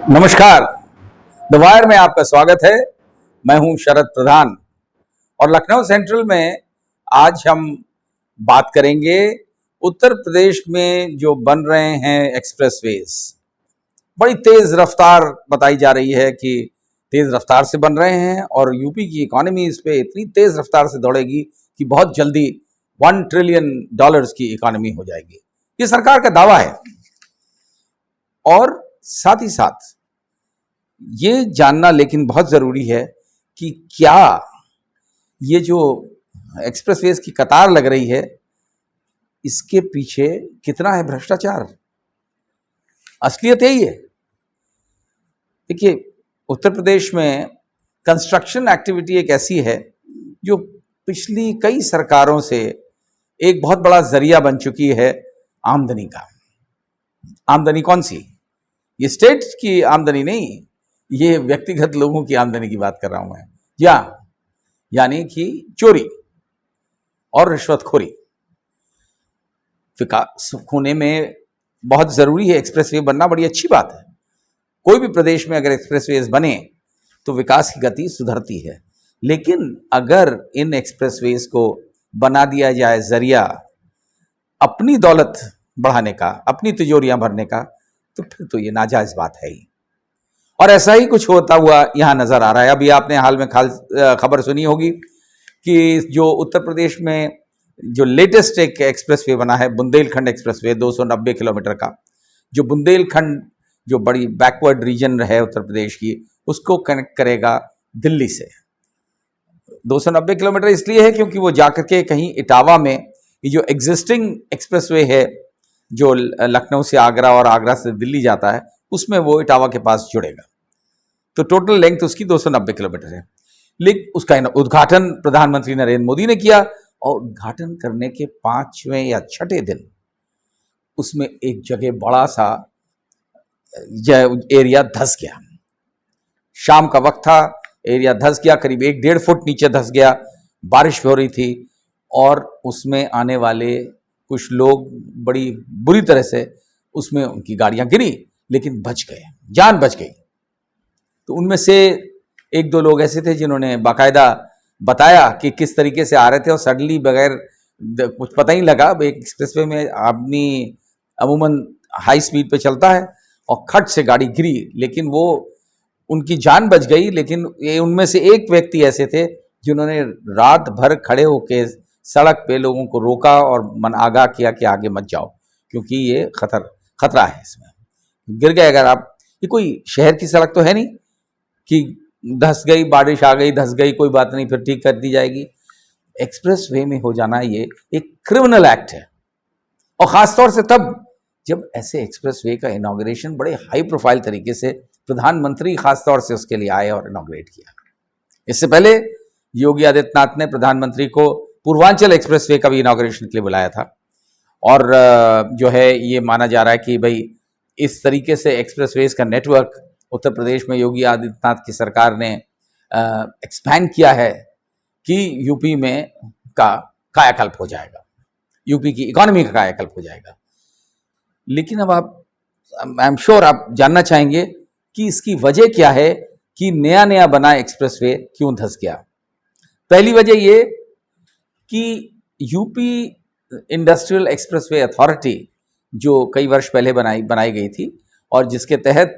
नमस्कार। The wire में आपका स्वागत है। मैं हूं शरद प्रधान और लखनऊ सेंट्रल में आज हम बात करेंगे उत्तर प्रदेश में जो बन रहे हैं एक्सप्रेसवेज। बड़ी तेज रफ्तार बताई जा रही है कि तेज रफ्तार से बन रहे हैं और यूपी की इकोनॉमी इस पे इतनी तेज रफ्तार से दौड़ेगी कि बहुत जल्दी $1 ट्रिलियन की इकोनॉमी हो जाएगी। ये सरकार का दावा है। और साथ ही साथ ये जानना लेकिन बहुत जरूरी है कि क्या ये जो एक्सप्रेसवेज की कतार लग रही है इसके पीछे कितना है भ्रष्टाचार। असलियत यही है। देखिए, उत्तर प्रदेश में कंस्ट्रक्शन एक्टिविटी एक ऐसी है जो पिछली कई सरकारों से एक बहुत बड़ा जरिया बन चुकी है आमदनी का। आमदनी कौन सी? ये स्टेट की आमदनी नहीं, ये व्यक्तिगत लोगों की आमदनी की बात कर रहा हूं मैं। यानी कि चोरी और रिश्वतखोरी। विकास होने में बहुत जरूरी है एक्सप्रेसवे बनना, बड़ी अच्छी बात है। कोई भी प्रदेश में अगर एक्सप्रेसवेज बने तो विकास की गति सुधरती है। लेकिन अगर इन एक्सप्रेसवेज को बना दिया जाए जरिया अपनी दौलत बढ़ाने का, अपनी तिजोरियां भरने का, तो फिर तो ये नाजायज बात है ही। और ऐसा ही कुछ होता हुआ यहां नजर आ रहा है। अभी आपने हाल में खबर सुनी होगी कि जो उत्तर प्रदेश में जो लेटेस्ट एक एक्सप्रेसवे बना है, बुंदेलखंड एक्सप्रेसवे, 290 किलोमीटर का, जो बुंदेलखंड जो बड़ी बैकवर्ड रीजन है उत्तर प्रदेश की, उसको कनेक्ट करेगा दिल्ली से। 290 किलोमीटर इसलिए है क्योंकि वो जाकर के कहीं इटावा में ये जो एग्जिस्टिंग एक्सप्रेसवे है जो लखनऊ से आगरा और आगरा से दिल्ली जाता है, उसमें वो इटावा के पास जुड़ेगा। तो टोटल लेंथ उसकी 290 किलोमीटर है। लेकिन उसका उद्घाटन प्रधानमंत्री नरेंद्र मोदी ने किया और उद्घाटन करने के 5वें या 6ठे दिन उसमें एक जगह बड़ा सा एरिया धंस गया। शाम का वक्त था, एरिया धंस गया, करीब 1-1.5 फुट नीचे धंस गया। बारिश हो रही थी और उसमें आने वाले कुछ लोग बड़ी बुरी तरह से उसमें उनकी गाड़ियां गिरी, लेकिन बच गए, जान बच गई। तो उनमें से 1-2 लोग ऐसे थे जिन्होंने बाकायदा बताया कि किस तरीके से आ रहे थे और सडनली बगैर कुछ पता ही लगा। एक एक्सप्रेसवे में आदमी अमूमन हाई स्पीड पे चलता है और खट से गाड़ी गिरी, लेकिन वो उनकी जान बच गई। लेकिन ये उनमें से एक व्यक्ति ऐसे थे जिन्होंने रात भर खड़े होकर सड़क पे लोगों को रोका और मन आगाह किया कि आगे मत जाओ, क्योंकि ये खतरा है, इसमें गिर गए अगर आप। ये कोई शहर की सड़क तो है नहीं कि धंस गई, बारिश आ गई, धंस गई, कोई बात नहीं, फिर ठीक कर दी जाएगी। एक्सप्रेसवे में हो जाना ये एक क्रिमिनल एक्ट है, और खासतौर से तब जब ऐसे एक्सप्रेसवे का इनॉग्रेशन बड़े हाई प्रोफाइल तरीके से प्रधानमंत्री खासतौर से उसके लिए आए और इनॉग्रेट किया। इससे पहले योगी आदित्यनाथ ने प्रधानमंत्री को पूर्वांचल एक्सप्रेसवे का भी इनॉग्रेशन के लिए बुलाया था। और जो है ये माना जा रहा है कि भाई इस तरीके से एक्सप्रेसवेज का नेटवर्क उत्तर प्रदेश में योगी आदित्यनाथ की सरकार ने एक्सपैंड किया है कि यूपी में का कायाकल्प हो जाएगा, यूपी की इकोनॉमी का कायाकल्प हो जाएगा। लेकिन अब आप, आई एम श्योर आप जानना चाहेंगे कि इसकी वजह क्या है कि नया नया बना एक्सप्रेसवे क्यों धंस गया। पहली वजह ये कि यूपी इंडस्ट्रियल एक्सप्रेसवे अथॉरिटी जो कई वर्ष पहले बनाई गई थी और जिसके तहत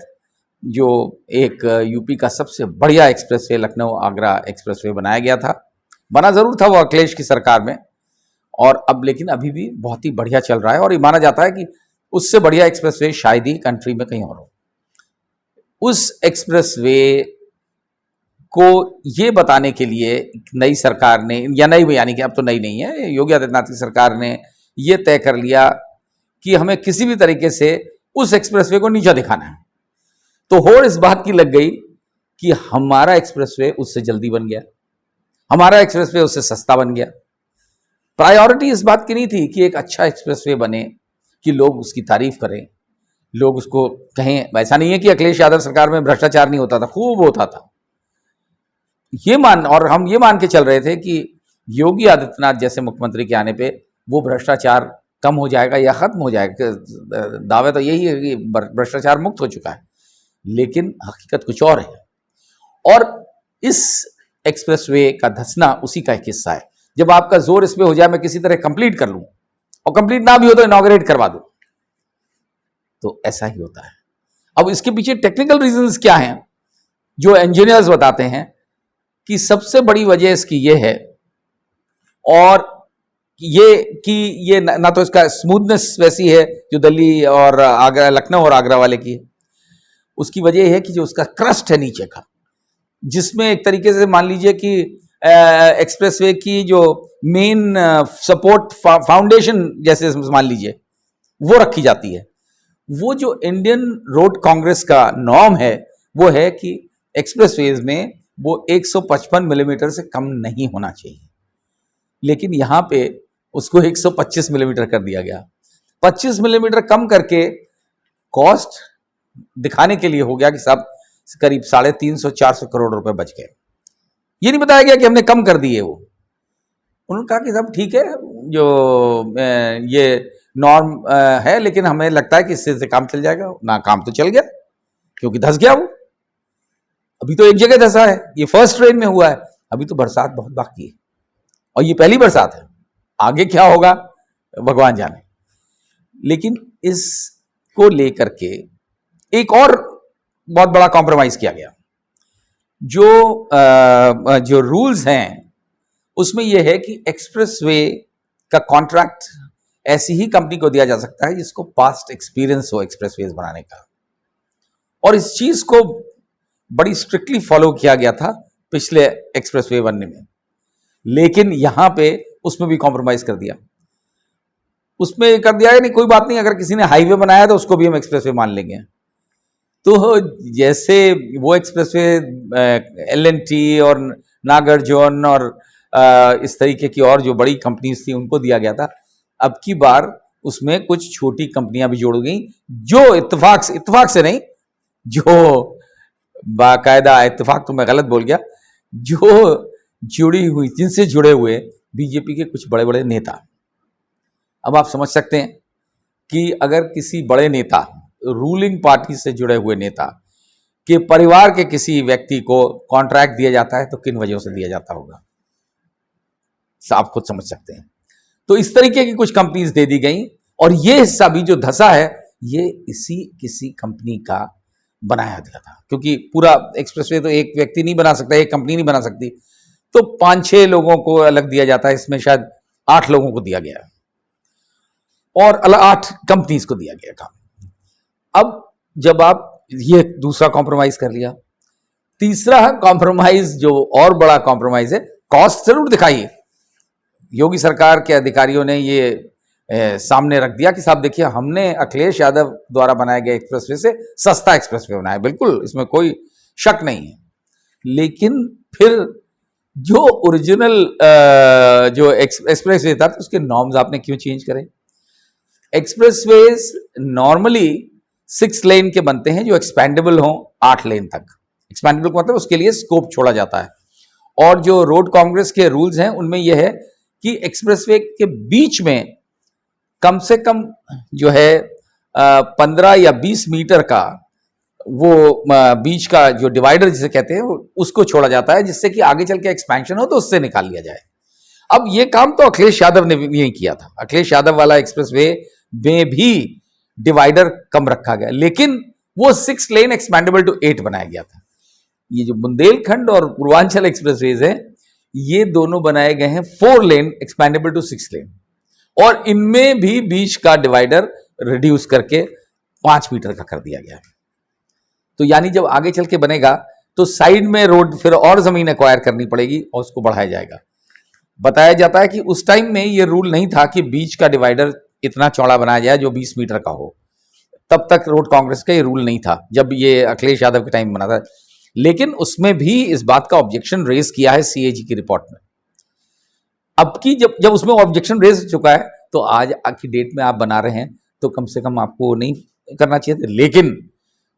जो एक यूपी का सबसे बढ़िया एक्सप्रेसवे लखनऊ आगरा एक्सप्रेसवे बनाया गया था। बना जरूर था वो अखिलेश की सरकार में, और अब लेकिन अभी भी बहुत ही बढ़िया चल रहा है। और ये माना जाता है कि उससे बढ़िया एक्सप्रेसवे शायद ही कंट्री में कहीं और हो। उस एक्सप्रेसवे को ये बताने के लिए नई सरकार ने, या नई यानी कि अब तो नई नहीं है, योगी आदित्यनाथ की सरकार ने ये तय कर लिया कि हमें किसी भी तरीके से उस एक्सप्रेसवे को नीचा दिखाना है। तो होड़ इस बात की लग गई कि हमारा एक्सप्रेसवे उससे जल्दी बन गया, हमारा एक्सप्रेसवे उससे सस्ता बन गया। प्रायोरिटी इस बात की नहीं थी कि एक अच्छा एक्सप्रेसवे बने, कि लोग उसकी तारीफ करें, लोग उसको कहें। ऐसा नहीं है कि अखिलेश यादव सरकार में भ्रष्टाचार नहीं होता था, खूब होता था। और हम ये मान के चल रहे थे कि योगी आदित्यनाथ जैसे मुख्यमंत्री के आने पे वो भ्रष्टाचार कम हो जाएगा या खत्म हो जाएगा। दावे तो यही है कि भ्रष्टाचार मुक्त हो चुका है। लेकिन हकीकत कुछ और है। और इस एक्सप्रेसवे का धंसना उसी का एक हिस्सा है। जब आपका जोर इसमें हो जाए मैं किसी तरह कंप्लीट कर लूं, और कंप्लीट ना भी हो तो इनॉग्रेट करवा दूं, तो ऐसा ही होता है। अब इसके पीछे टेक्निकल रीजंस क्या हैं, जो इंजीनियर्स बताते हैं कि सबसे बड़ी वजह इसकी ये है, और ये कि ये ना तो इसका स्मूथनेस वैसी है जो दिल्ली और आगरा, लखनऊ और आगरा वाले की है। उसकी वजह यह है कि जो उसका क्रस्ट है नीचे का, जिसमें एक तरीके से मान लीजिए कि एक्सप्रेसवे की जो मेन सपोर्ट फाउंडेशन जैसे मान लीजिए वो रखी जाती है। वो जो इंडियन रोड कांग्रेस का नॉर्म है वो है कि एक्सप्रेसवेज में वो 155 मिलीमीटर से कम नहीं होना चाहिए, लेकिन यहां पे उसको 125 मिलीमीटर कर दिया गया। 25 मिलीमीटर कम करके कॉस्ट दिखाने के लिए हो गया कि साहब करीब 350-400 करोड़ रुपए बच गए। ये नहीं बताया गया कि हमने कम कर दिए। वो उन्होंने कहा कि साहब ठीक है, जो ये नॉर्म है, लेकिन हमें लगता है कि इससे से काम चल जाएगा। ना, काम तो चल गया क्योंकि धंस गया वो। अभी तो एक जगह धंसा है, ये फर्स्ट रेन में हुआ है, अभी तो बरसात बहुत बाकी है, और ये पहली बरसात है, आगे क्या होगा भगवान जाने। लेकिन इसको लेकर के एक और बहुत बड़ा कॉम्प्रोमाइज किया गया। जो रूल्स हैं उसमें यह है कि एक्सप्रेसवे का कॉन्ट्रैक्ट ऐसी ही कंपनी को दिया जा सकता है जिसको पास्ट एक्सपीरियंस हो एक्सप्रेसवेज बनाने का, और इस चीज को बड़ी स्ट्रिक्टली फॉलो किया गया था पिछले एक्सप्रेसवे बनने में। लेकिन यहां पे उसमें भी कॉम्प्रोमाइज कर दिया। उसमें कर दिया है नहीं, कोई बात नहीं, अगर किसी ने हाईवे बनाया तो उसको भी हम एक्सप्रेसवे मान लेंगे। तो जैसे वो एक्सप्रेसवे L&T और नागार्जुन और इस तरीके की और जो बड़ी कंपनीज थी उनको दिया गया था, अब की बार उसमें कुछ छोटी कंपनियां भी जोड़ गई, जो इत्तेफाक से नहीं, जो बाकायदा, इत्तेफाक तो मैं गलत बोल गया, जो जुड़ी हुई, जिनसे जुड़े हुए बीजेपी के कुछ बड़े बड़े नेता। अब आप समझ सकते हैं कि अगर किसी बड़े नेता, रूलिंग पार्टी से जुड़े हुए नेता के परिवार के किसी व्यक्ति को कॉन्ट्रैक्ट दिया जाता है तो किन वजहों से दिया जाता होगा, आप खुद समझ सकते हैं। तो इस तरीके की कुछ कंपनीज दे दी गई, और ये हिस्सा भी जो धंसा है ये इसी किसी कंपनी का बनाया गया था, क्योंकि पूरा एक्सप्रेसवे तो एक व्यक्ति नहीं बना सकता, एक कंपनी नहीं बना सकती, तो 5-6 लोगों को अलग दिया जाता है। इसमें शायद 8 लोगों को दिया गया और अलग 8 कंपनीज को दिया गया काम। अब जब आप ये दूसरा कॉम्प्रोमाइज कर लिया, तीसरा कॉम्प्रोमाइज जो और बड़ा कॉम्प्रोमाइज है, कॉस्ट जरूर दिखाइए। योगी सरकार के अधिकारियों ने ये सामने रख दिया कि साहब देखिए, हमने अखिलेश यादव द्वारा बनाए गए एक्सप्रेसवे से सस्ता एक्सप्रेसवे बनाया, बिल्कुल इसमें कोई शक नहीं है। लेकिन फिर जो ओरिजिनल जो एक्सप्रेसवे था तो उसके नॉर्म्स आपने क्यों चेंज करे? एक्सप्रेसवेज नॉर्मली 6 लेन के बनते हैं जो एक्सपेंडेबल हों 8 लेन तक। एक्सपेंडेबल का मतलब उसके लिए स्कोप छोड़ा जाता है, और जो रोड कांग्रेस के रूल्स हैं उनमें यह है कि एक्सप्रेसवे के बीच में कम से कम जो है 15 या 20 मीटर का वो बीच का जो डिवाइडर जिसे कहते हैं उसको छोड़ा जाता है, जिससे कि आगे चल के एक्सपेंशन हो तो उससे निकाल लिया जाए। अब ये काम तो अखिलेश यादव ने भी नहीं किया था। अखिलेश यादव वाला एक्सप्रेसवे में भी डिवाइडर कम रखा गया, लेकिन वो 6 लेन एक्सपेंडेबल टू 8 बनाया गया था। ये जो बुंदेलखंड और पूर्वांचल एक्सप्रेसवेज हैं, ये दोनों बनाए गए हैं 4 लेन एक्सपेंडेबल टू 6 लेन, और इनमें भी बीच का डिवाइडर रिड्यूस करके 5 मीटर का कर दिया गया है। तो यानी जब आगे चल के बनेगा तो साइड में रोड फिर और जमीन एक्वायर करनी पड़ेगी और उसको बढ़ाया जाएगा। बताया जाता है कि उस टाइम में ये रूल नहीं था कि बीच का डिवाइडर इतना चौड़ा बनाया जाए जो 20 मीटर का हो। तब तक रोड कांग्रेस का ये रूल नहीं था, जब ये अखिलेश यादव के टाइम बना था। लेकिन उसमें भी इस बात का ऑब्जेक्शन रेज किया है CAG की रिपोर्ट में। अब की जब उसमें ऑब्जेक्शन रेज हो चुका है, तो आज की डेट में आप बना रहे हैं तो कम से कम आपको नहीं करना चाहिए था। लेकिन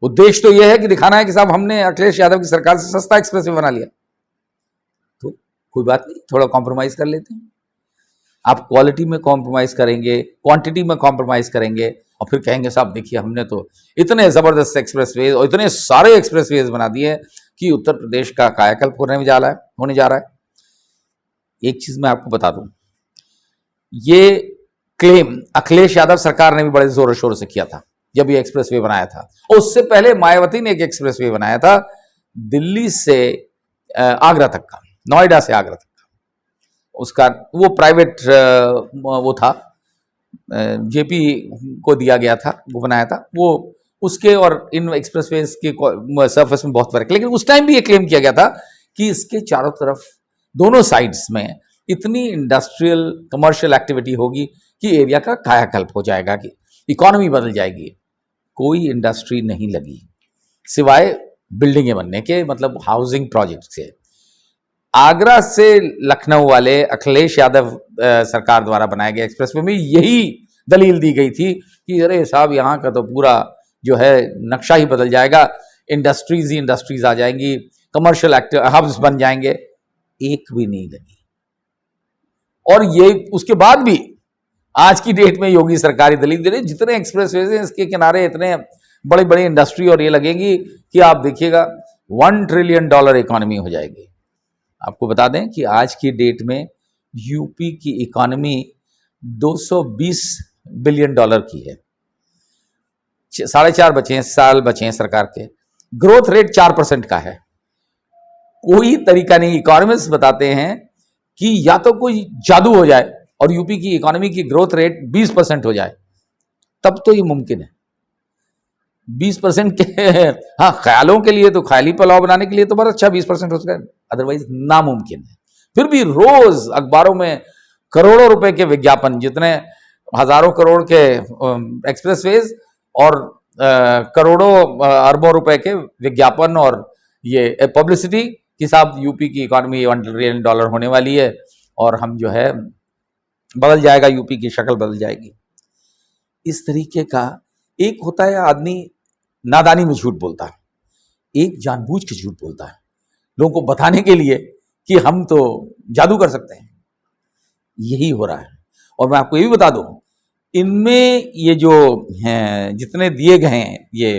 उद्देश्य तो यह है कि दिखाना है कि साहब हमने अखिलेश यादव की सरकार से सस्ता एक्सप्रेसवे बना लिया, तो कोई बात नहीं, थोड़ा कॉम्प्रोमाइज कर लेते हैं। आप क्वालिटी में कॉम्प्रोमाइज करेंगे, क्वांटिटी में कॉम्प्रोमाइज करेंगे, और फिर कहेंगे साहब देखिए हमने तो इतने ज़बरदस्त एक्सप्रेसवेज और इतने सारे एक्सप्रेसवेज बना दिए कि उत्तर प्रदेश का कायाकल्प होने जा रहा है। एक चीज़ मैं आपको बता दूं, ये क्लेम अखिलेश यादव सरकार ने भी बड़े जोरों शोरों से किया था जब ये एक्सप्रेसवे बनाया था, और उससे पहले मायावती ने एक एक्सप्रेसवे बनाया था दिल्ली से आगरा तक का, नोएडा से आगरा तक का। उसका वो प्राइवेट वो था, जेपी को दिया गया था, वो बनाया था वो। उसके और इन एक्सप्रेसवेज के सरफेस में बहुत फर्क, लेकिन उस टाइम भी ये क्लेम किया गया था कि इसके चारों तरफ दोनों साइड्स में इतनी इंडस्ट्रियल कमर्शियल एक्टिविटी होगी कि एरिया का कायाकल्प हो जाएगा, कि इकोनॉमी बदल जाएगी। कोई इंडस्ट्री नहीं लगी सिवाय बिल्डिंगें बनने के, मतलब हाउसिंग प्रोजेक्ट से। आगरा से लखनऊ वाले अखिलेश यादव सरकार द्वारा बनाए गए एक्सप्रेसवे में यही दलील दी गई थी कि अरे साहब यहाँ का तो पूरा जो है नक्शा ही बदल जाएगा, इंडस्ट्रीज ही इंडस्ट्रीज आ जाएंगी, कमर्शियल हब्स बन जाएंगे। एक भी नहीं लगी। और ये उसके बाद भी आज की डेट में योगी सरकारी दलील दे रही, जितने एक्सप्रेसवेज हैं इसके किनारे इतने बड़े बड़े इंडस्ट्री और ये लगेंगी कि आप देखिएगा $1 ट्रिलियन इकोनॉमी हो जाएगी। आपको बता दें कि आज की डेट में यूपी की इकोनॉमी $220 बिलियन की है। 4.5 साल बचे हैं सरकार के, ग्रोथ रेट 4% का है। कोई तरीका नहीं, इकोनॉमिस्ट बताते हैं कि या तो कोई जादू हो जाए और यूपी की इकोनॉमी की ग्रोथ रेट 20% हो जाए, तब तो ये मुमकिन है। 20% के हाँ ख्यालों के लिए, तो ख्याली पुलाव बनाने के लिए तो बहुत अच्छा 20% हो सका, अदरवाइज नामुमकिन है। फिर भी रोज अखबारों में करोड़ों रुपए के विज्ञापन, जितने हजारों करोड़ के एक्सप्रेसवेज और करोड़ों अरबों रुपए के विज्ञापन और ये पब्लिसिटी कि साहब यूपी की इकोनॉमी $1 ट्रिलियन होने वाली है और हम जो है बदल जाएगा, यूपी की शक्ल बदल जाएगी। इस तरीके का एक होता है आदमी नादानी में झूठ बोलता है, एक जानबूझ के झूठ बोलता है लोगों को बताने के लिए कि हम तो जादू कर सकते हैं। यही हो रहा है। और मैं आपको ये भी बता दूं, इनमें ये जो हैं जितने दिए गए हैं, ये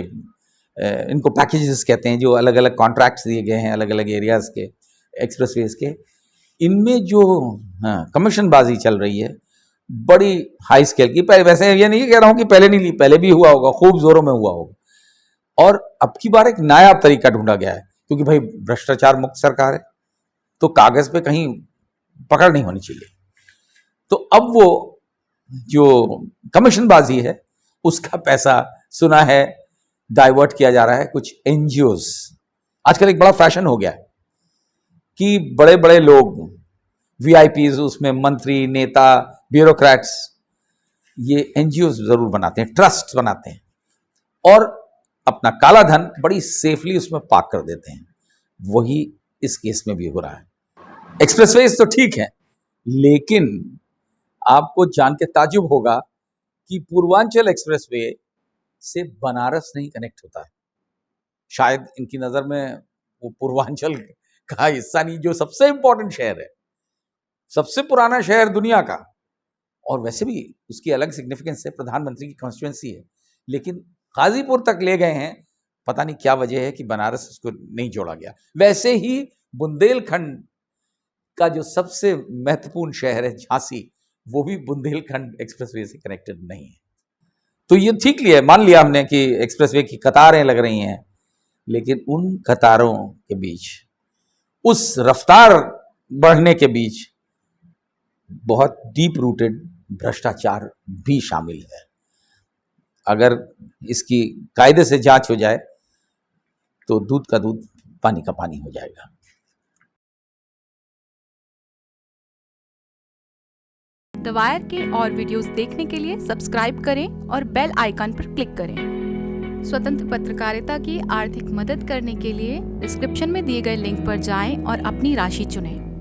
इनको पैकेजेस कहते हैं, जो अलग अलग कॉन्ट्रैक्ट्स दिए गए हैं अलग अलग एरियाज के एक्सप्रेसवेज के, इनमें जो कमीशनबाजी चल रही है बड़ी हाई स्केल की। पहले वैसे ये नहीं कह रहा हूं कि पहले नहीं ली, पहले भी हुआ होगा, खूब जोरों में हुआ होगा। और अब की बार एक नायाब तरीका ढूंढा गया है, क्योंकि भाई भ्रष्टाचार मुक्त सरकार है तो कागज पे कहीं पकड़ नहीं होनी चाहिए। तो अब वो जो कमीशनबाजी है उसका पैसा सुना है डाइवर्ट किया जा रहा है कुछ एनजीओज। आजकल एक बड़ा फैशन हो गया है कि बड़े बड़े लोग, वीआईपीज, उसमें मंत्री, नेता, ब्यूरोक्रेट्स, ये एनजीओज जरूर बनाते हैं, ट्रस्ट बनाते हैं और अपना काला धन बड़ी सेफली उसमें पार्क कर देते हैं। वही इस केस में भी हो रहा है। एक्सप्रेसवेज तो ठीक है, लेकिन आपको जान के ताज्जुब होगा कि पूर्वांचल एक्सप्रेसवे से बनारस नहीं कनेक्ट होता है। शायद इनकी नजर में वो पूर्वांचल का हिस्सा नहीं, जो सबसे इंपॉर्टेंट शहर है, सबसे पुराना शहर दुनिया का, और वैसे भी उसकी अलग सिग्निफिकेंस है, प्रधानमंत्री की कॉन्स्टिट्यूएंसी है, लेकिन गाजीपुर तक ले गए हैं। पता नहीं क्या वजह है कि बनारस उसको नहीं जोड़ा गया। वैसे ही बुंदेलखंड का जो सबसे महत्वपूर्ण शहर है झांसी, वो भी बुंदेलखंड एक्सप्रेसवे से कनेक्टेड नहीं है। तो ये ठीक लिया, मान लिया हमने कि एक्सप्रेसवे की कतारें लग रही हैं, लेकिन उन कतारों के बीच, उस रफ्तार बढ़ने के बीच बहुत डीप रूटेड भ्रष्टाचार भी शामिल है। अगर इसकी कायदे से जांच हो जाए तो दूध का दूध, पानी का पानी हो जाएगा। द वायर के और वीडियोस देखने के लिए सब्सक्राइब करें और बेल आइकन पर क्लिक करें। स्वतंत्र पत्रकारिता की आर्थिक मदद करने के लिए डिस्क्रिप्शन में दिए गए लिंक पर जाएं और अपनी राशि चुनें।